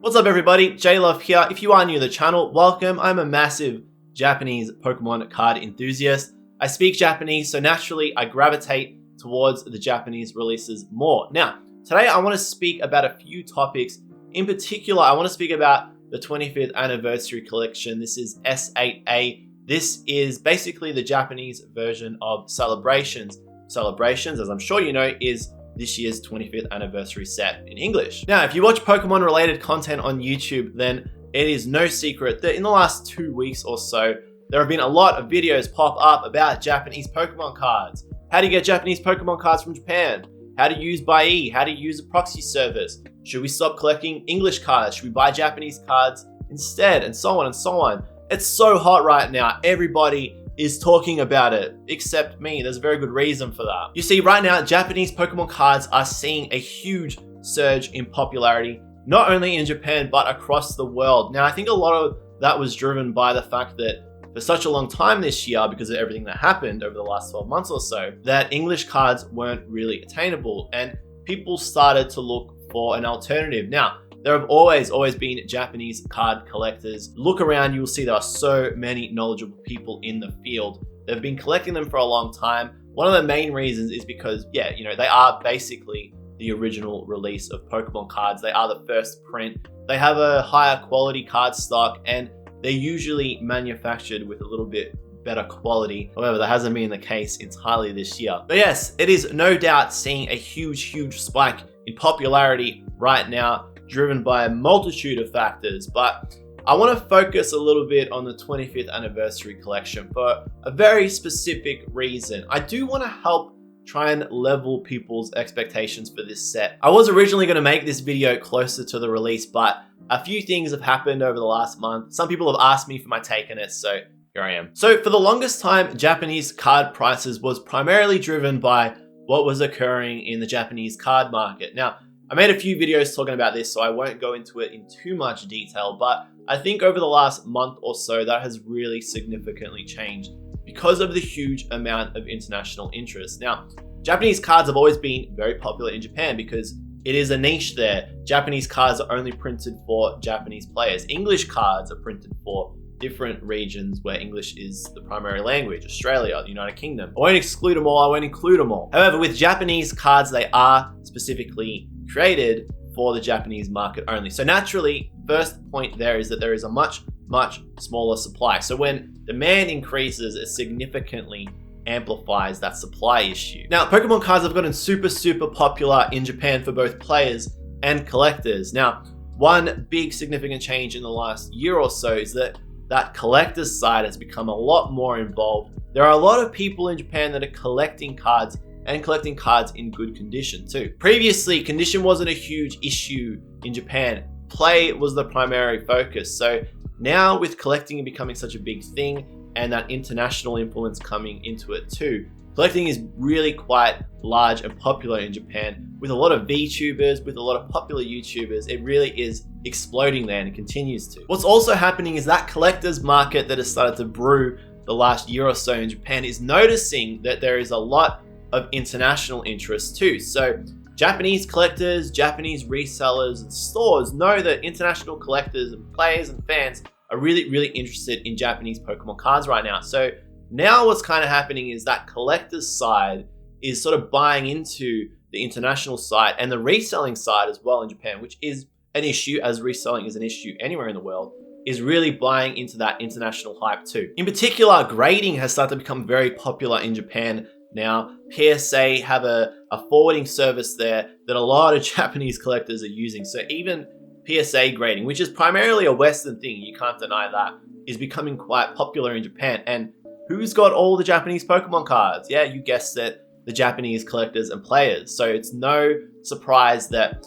What's up everybody, JLUV here. If you are new to the channel, welcome. I'm a massive Japanese Pokemon card enthusiast. I speak Japanese, so naturally I gravitate towards the Japanese releases more. Now, today I want to speak about a few topics. In particular, I want to speak about the 25th anniversary collection. This is S8A. This is basically the Japanese version of Celebrations. Celebrations, as I'm sure you know, is this year's 25th anniversary set in English. Now, if you watch Pokemon related content on YouTube, then it is no secret that in the last 2 weeks or so, there have been a lot of videos pop up about Japanese Pokemon cards. How to get Japanese Pokemon cards from Japan, how to use Buy, how to use a proxy service, should we stop collecting English cards, should we buy Japanese cards instead, and so on and so on. It's so hot right now, everybody is talking about it, except me. There's a very good reason for that. You see, right now, Japanese Pokemon cards are seeing a huge surge in popularity, not only in Japan, but across the world. Now, I think a lot of that was driven by the fact that for such a long time this year, because of everything that happened over the last 12 months or so, that English cards weren't really attainable, and people started to look for an alternative. Now, there have always been Japanese card collectors. Look around, you will see there are so many knowledgeable people in the field. They've been collecting them for a long time. One of the main reasons is because, yeah, you know, they are basically the original release of Pokemon cards. They are the first print. They have a higher quality card stock, and they're usually manufactured with a little bit better quality. However, that hasn't been the case entirely this year. But yes, it is no doubt seeing a huge spike in popularity right now, driven by a multitude of factors. But I want to focus a little bit on the 25th anniversary collection for a very specific reason. I do want to help try and level people's expectations for this set. I was originally going to make this video closer to the release, but a few things have happened over the last month. Some people have asked me for my take on it, so here I am. So for the longest time, Japanese card prices was primarily driven by what was occurring in the Japanese card market. Now, I made a few videos talking about this, so I won't go into it in too much detail, but I think over the last month or so, that has really significantly changed because of the huge amount of international interest. Now, Japanese cards have always been very popular in Japan because it is a niche there. Japanese cards are only printed for Japanese players. English cards are printed for different regions where English is the primary language, Australia, the United Kingdom. I won't exclude them all, I won't include them all. However, with Japanese cards, they are specifically created for the Japanese market only. So naturally, first point there is that there is a much smaller supply. So when demand increases, it significantly amplifies that supply issue. Now, Pokemon cards have gotten super popular in Japan for both players and collectors. Now, one big significant change in the last year or so is that collector's side has become a lot more involved. There are a lot of people in Japan that are collecting cards and collecting cards in good condition too. Previously, condition wasn't a huge issue in Japan. Play was the primary focus. So now with collecting becoming such a big thing and that international influence coming into it too, collecting is really quite large and popular in Japan with a lot of VTubers, with a lot of popular YouTubers. It really is exploding there and it continues to. What's also happening is that collectors market that has started to brew the last year or so in Japan is noticing that there is a lot of international interest too. So Japanese collectors, Japanese resellers and stores know that international collectors and players and fans are really interested in Japanese Pokemon cards right now. So now what's kind of happening is that collector's side is sort of buying into the international side and the reselling side as well in Japan, which is an issue, as reselling is an issue anywhere in the world, is really buying into that international hype too. In particular, grading has started to become very popular in Japan now. PSA have a forwarding service there that a lot of Japanese collectors are using. So even PSA grading, which is primarily a Western thing, you can't deny that, is becoming quite popular in Japan. And who's got all the Japanese Pokemon cards? Yeah, you guessed it, the Japanese collectors and players. So it's no surprise that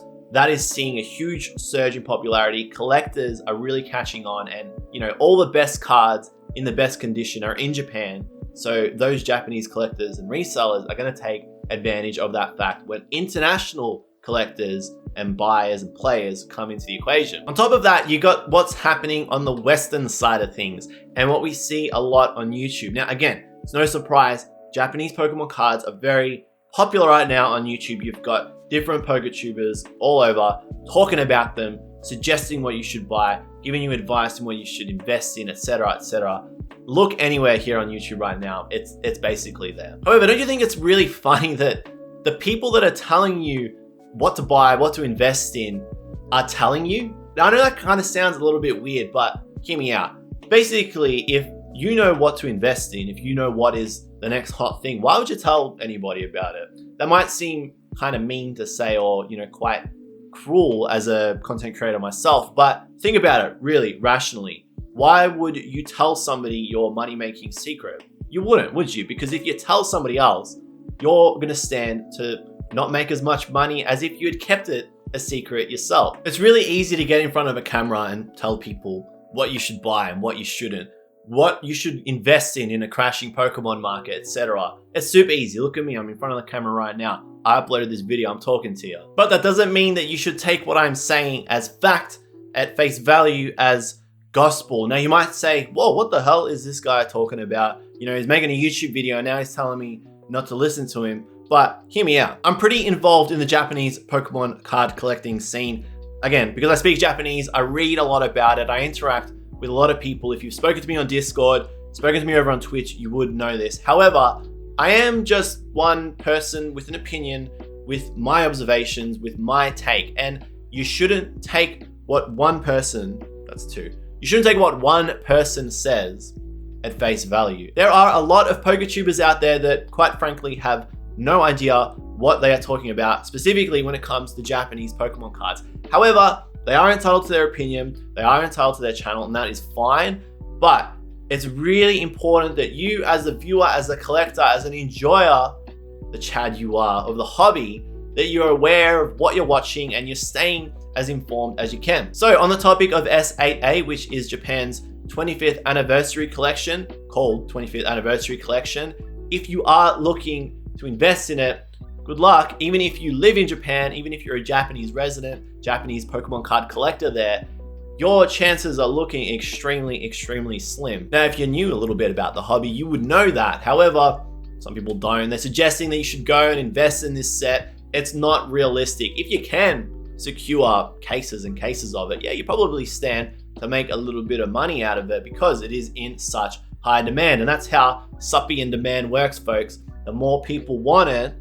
is seeing a huge surge in popularity. Collectors are really catching on, and you know, all the best cards in the best condition are in Japan. So those Japanese collectors and resellers are going to take advantage of that fact when international collectors and buyers and players come into the equation. On top of that, you got what's happening on the Western side of things and what we see a lot on YouTube. Now, again, it's no surprise, Japanese Pokemon cards are very popular right now on YouTube. You've got different PokeTubers all over talking about them, suggesting what you should buy, giving you advice on what you should invest in, etc., etc. Look anywhere here on YouTube right now, it's basically there. However, don't you think it's really funny that the people that are telling you what to buy, what to invest in, are telling you? Now, I know that kind of sounds a little bit weird, but hear me out. Basically, if you know what to invest in, if you know what is the next hot thing, why would you tell anybody about it? That might seem kind of mean to say, or, you know, quite cruel as a content creator myself, but think about it really rationally. Why would you tell somebody your money-making secret? You wouldn't, would you? Because if you tell somebody else, you're gonna stand to not make as much money as if you had kept it a secret yourself. It's really easy to get in front of a camera and tell people what you should buy and what you shouldn't, what you should invest in a crashing Pokemon market, etc. It's super easy. Look at me, I'm in front of the camera right now. I uploaded this video, I'm talking to you. But that doesn't mean that you should take what I'm saying as fact, at face value, as gospel. Now you might say, whoa, what the hell is this guy talking about? You know, he's making a YouTube video and now he's telling me not to listen to him. But hear me out. I'm pretty involved in the Japanese Pokemon card collecting scene. Again, because I speak Japanese, I read a lot about it, I interact with a lot of people. If you've spoken to me on Discord, spoken to me over on Twitch, you would know this. However, I am just one person with an opinion, with my observations, with my take, and you shouldn't take what one person, that's two, you shouldn't take what one person says at face value. There are a lot of PokeTubers out there that, quite frankly, have no idea what they are talking about, specifically when it comes to Japanese Pokemon cards. However, they are entitled to their opinion, they are entitled to their channel, and that is fine. But it's really important that you, as a viewer, as a collector, as an enjoyer, the Chad you are, of the hobby, that you're aware of what you're watching and you're staying as informed as you can. So on the topic of S8A, which is Japan's 25th anniversary collection, called 25th anniversary collection, if you are looking to invest in it, good luck. Even if you live in Japan, even if you're a Japanese resident, Japanese Pokemon card collector there, your chances are looking extremely, extremely slim. Now, if you knew a little bit about the hobby, you would know that. However, some people don't. They're suggesting that you should go and invest in this set. It's not realistic. If you can secure cases and cases of it, yeah, you probably stand to make a little bit of money out of it because it is in such high demand. And that's how supply and demand works, folks. The more people want it,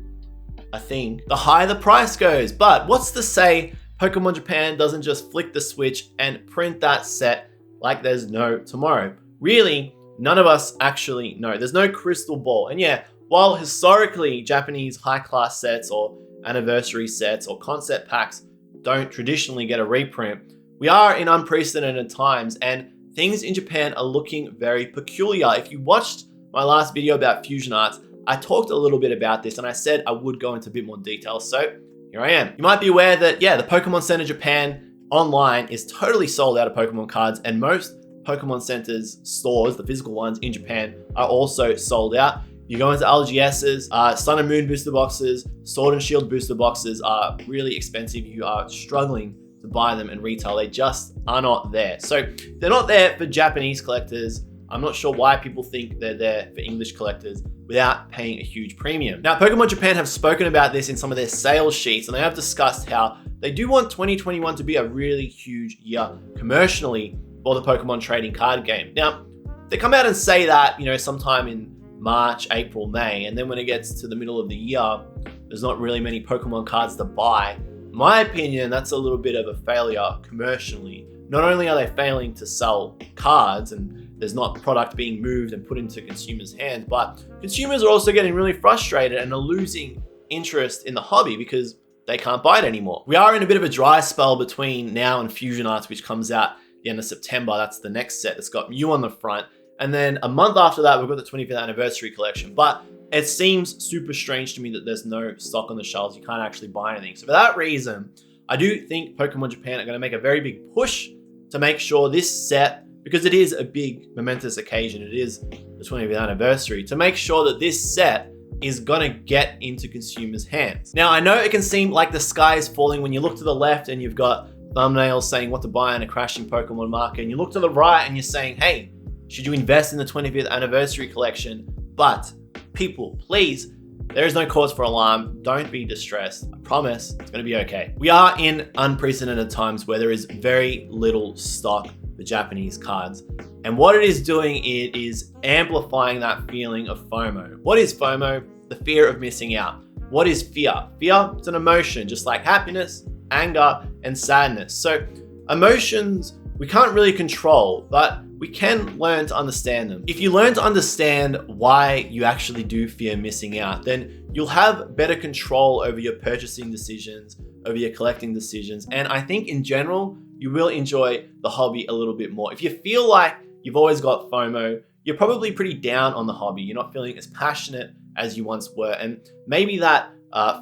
I think, the higher the price goes. But what's to say Pokemon Japan doesn't just flick the switch and print that set like there's no tomorrow? Really, none of us actually know. There's no crystal ball. And yeah, while historically Japanese high-class sets or anniversary sets or concept packs don't traditionally get a reprint, we are in unprecedented times and things in Japan are looking very peculiar. If you watched my last video about fusion arts, I talked a little bit about this and I said I would go into a bit more detail, so here I am. You might be aware that, yeah, the Pokemon Center Japan online is totally sold out of Pokemon cards, and most Pokemon Center's stores, the physical ones in Japan, are also sold out. You go into LGS's, Sun and Moon booster boxes, Sword and Shield booster boxes are really expensive. You are struggling to buy them in retail. They just are not there. So they're not there for Japanese collectors. I'm not sure why people think they're there for English collectors without paying a huge premium. Now, Pokemon Japan have spoken about this in some of their sales sheets, and they have discussed how they do want 2021 to be a really huge year commercially for the Pokemon trading card game. Now, they come out and say that, you know, sometime in March, April, May, and then when it gets to the middle of the year, there's not really many Pokemon cards to buy. In my opinion, that's a little bit of a failure commercially. Not only are they failing to sell cards and there's not product being moved and put into consumers' hands, but consumers are also getting really frustrated and are losing interest in the hobby because they can't buy it anymore. We are in a bit of a dry spell between now and Fusion Arts, which comes out the end of September. That's the next set that's got Mew on the front. And then a month after that, we've got the 25th anniversary collection. But it seems super strange to me that there's no stock on the shelves. You can't actually buy anything. So for that reason, I do think Pokemon Japan are going to make a very big push to make sure this set, because it is a big momentous occasion, it is the 25th anniversary, to make sure that this set is gonna get into consumers' hands. Now, I know it can seem like the sky is falling when you look to the left and you've got thumbnails saying what to buy in a crashing Pokemon market, and you look to the right and you're saying, hey, should you invest in the 25th anniversary collection? But people, please There is no cause for alarm. Don't be distressed. I promise it's going to be okay. We are in unprecedented times where there is very little stock for Japanese cards. And what it is doing, it is amplifying that feeling of FOMO. What is FOMO? The fear of missing out. What is fear? Fear, it's an emotion, just like happiness, anger, and sadness. So emotions, we can't really control, but we can learn to understand them. If you learn to understand why you actually do fear missing out, then you'll have better control over your purchasing decisions, over your collecting decisions. And I think in general, you will enjoy the hobby a little bit more. If you feel like you've always got FOMO, you're probably pretty down on the hobby. You're not feeling as passionate as you once were. And maybe that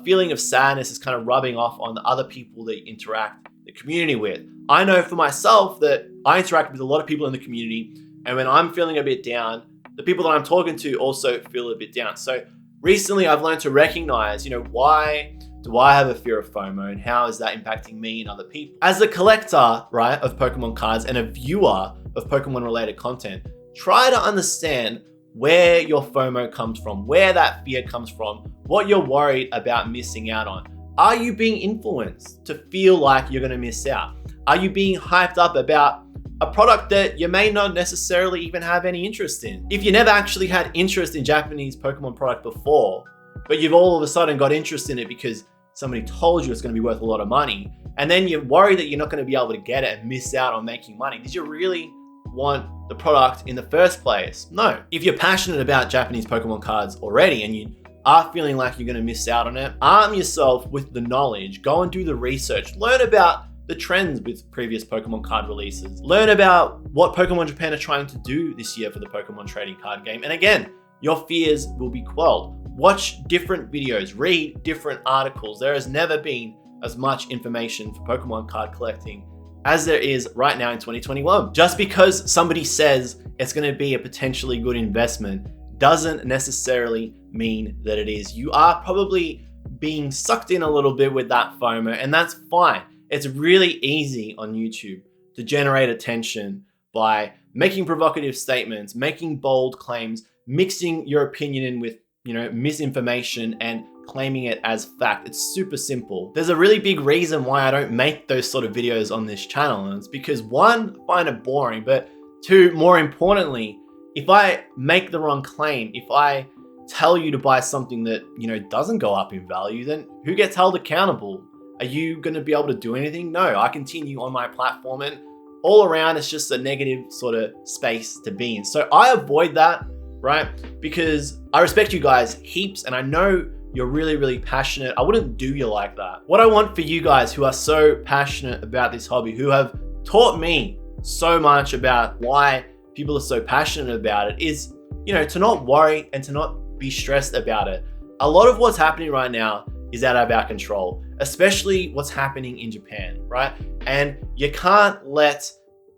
feeling of sadness is kind of rubbing off on the other people that you interact the community with. I know for myself that I interact with a lot of people in the community, and when I'm feeling a bit down, the people that I'm talking to also feel a bit down. So recently I've learned to recognize, why do I have a fear of FOMO and how is that impacting me and other people? As a collector, right, of Pokemon cards and a viewer of Pokemon related content, try to understand where your FOMO comes from, where that fear comes from, what you're worried about missing out on. Are you being influenced to feel like you're going to miss out? Are you being hyped up about a product that you may not necessarily even have any interest in? If you never actually had interest in Japanese Pokemon product before, but you've all of a sudden got interest in it because somebody told you it's going to be worth a lot of money, and then you're worried that you're not going to be able to get it and miss out on making money, did you really want the product in the first place? No. If you're passionate about Japanese Pokemon cards already and you are feeling like you're going to miss out on it, arm yourself with the knowledge, go and do the research, learn about the trends with previous Pokemon card releases, learn about what Pokemon Japan are trying to do this year for the Pokemon trading card game. And again, your fears will be quelled. Watch different videos, read different articles. There has never been as much information for Pokemon card collecting as there is right now in 2021. Just because somebody says it's going to be a potentially good investment doesn't necessarily mean that it is. You are probably being sucked in a little bit with that FOMO, and that's fine. It's really easy on YouTube to generate attention by making provocative statements, making bold claims, mixing your opinion in with, misinformation and claiming it as fact. It's super simple. There's a really big reason why I don't make those sort of videos on this channel, and it's because one, I find it boring, but two, more importantly, if I make the wrong claim, if I tell you to buy something that, doesn't go up in value, then who gets held accountable? Are you going to be able to do anything? No, I continue on my platform, and all around it's just a negative sort of space to be in. So I avoid that, right? Because I respect you guys heaps, and I know you're really, really passionate. I wouldn't do you like that. What I want for you guys who are so passionate about this hobby, who have taught me so much about why people are so passionate about it, is, to not worry and to not be stressed about it. A lot of what's happening right now is out of our control, especially what's happening in Japan, right? And you can't let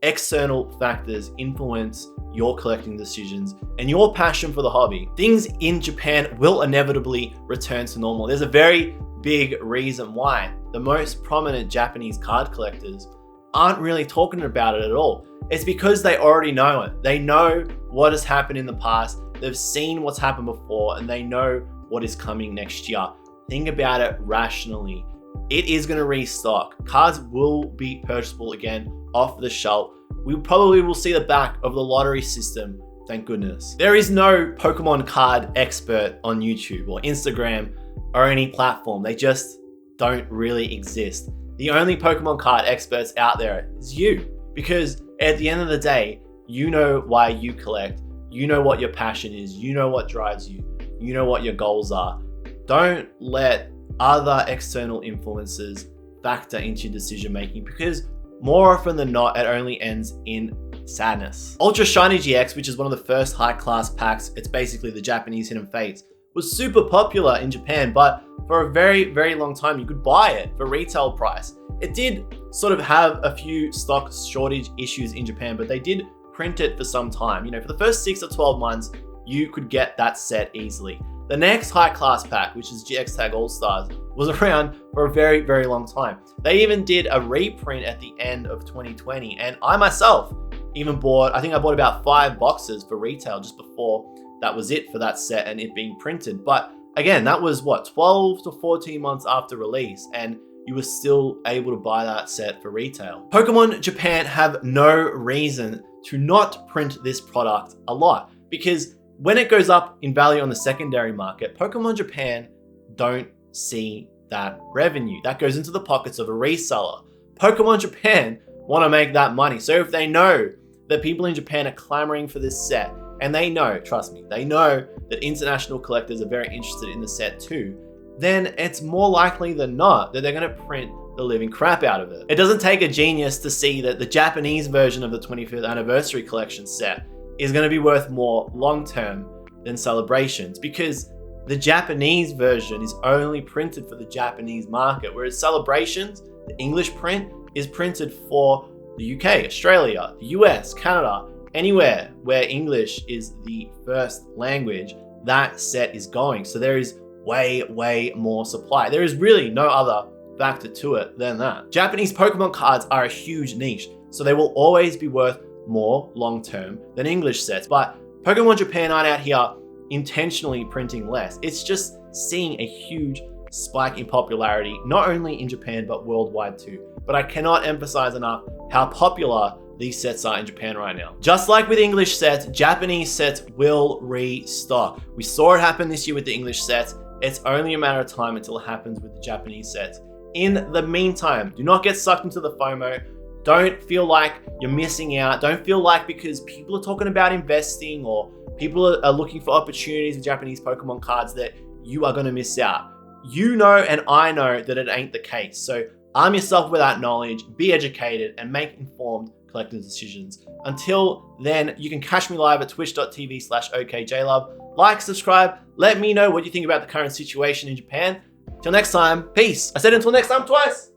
external factors influence your collecting decisions and your passion for the hobby. Things in Japan will inevitably return to normal. There's a very big reason why the most prominent Japanese card collectors aren't really talking about it at all. It's because they already know it. They know what has happened in the past. They've seen what's happened before, and they know what is coming next year. Think about it rationally. It is going to restock. Cards will be purchasable again off the shelf. We probably will see the back of the lottery system, thank goodness. There is no Pokemon card expert on YouTube or Instagram or any platform. They just don't really exist. The only Pokemon card experts out there is you, because at the end of the day, you know why you collect, you know what your passion is, you know what drives you, you know what your goals are. Don't let other external influences factor into your decision making, because more often than not, it only ends in sadness. Ultra Shiny GX, which is one of the first high class packs, it's basically the Japanese Hidden Fates, was super popular in Japan, but for a very, very long time, you could buy it for retail price. It did sort of have a few stock shortage issues in Japan, but they did print it for some time. For the first 6 or 12 months, you could get that set easily. The next high class pack, which is GX Tag All Stars, was around for a very, very long time. They even did a reprint at the end of 2020. And I myself even bought, I think I bought about 5 boxes for retail just before that was it for that set and it being printed. But again, that was what, 12 to 14 months after release, and you were still able to buy that set for retail. Pokemon Japan have no reason to not print this product a lot, because when it goes up in value on the secondary market, Pokemon Japan don't see that revenue. That goes into the pockets of a reseller. Pokemon Japan want to make that money. So if they know that people in Japan are clamoring for this set, and they know, trust me, they know that international collectors are very interested in the set too, then it's more likely than not that they're going to print the living crap out of it. It doesn't take a genius to see that the Japanese version of the 25th anniversary collection set is going to be worth more long-term than Celebrations, because the Japanese version is only printed for the Japanese market, whereas Celebrations, the English print, is printed for the UK, Australia, the US, Canada, anywhere where English is the first language, that set is going. So there is way more supply. There is really no other factor to it than that. Japanese Pokemon cards are a huge niche, so they will always be worth more long-term than English sets. But Pokemon Japan aren't out here intentionally printing less. It's just seeing a huge spike in popularity, not only in Japan, but worldwide too. But I cannot emphasize enough how popular these sets are in Japan right now. Just like with English sets, Japanese sets will restock. We saw it happen this year with the English sets. It's only a matter of time until it happens with the Japanese sets. In the meantime, do not get sucked into the FOMO. Don't feel like you're missing out. Don't feel like because people are talking about investing or people are looking for opportunities with Japanese Pokemon cards that you are going to miss out. You know and I know that it ain't the case. So arm yourself with that knowledge, be educated, and make informed collecting decisions. Until then, you can catch me live at twitch.tv/okJLUV. Like, subscribe, let me know what you think about the current situation in Japan. Till next time, peace. I said until next time twice.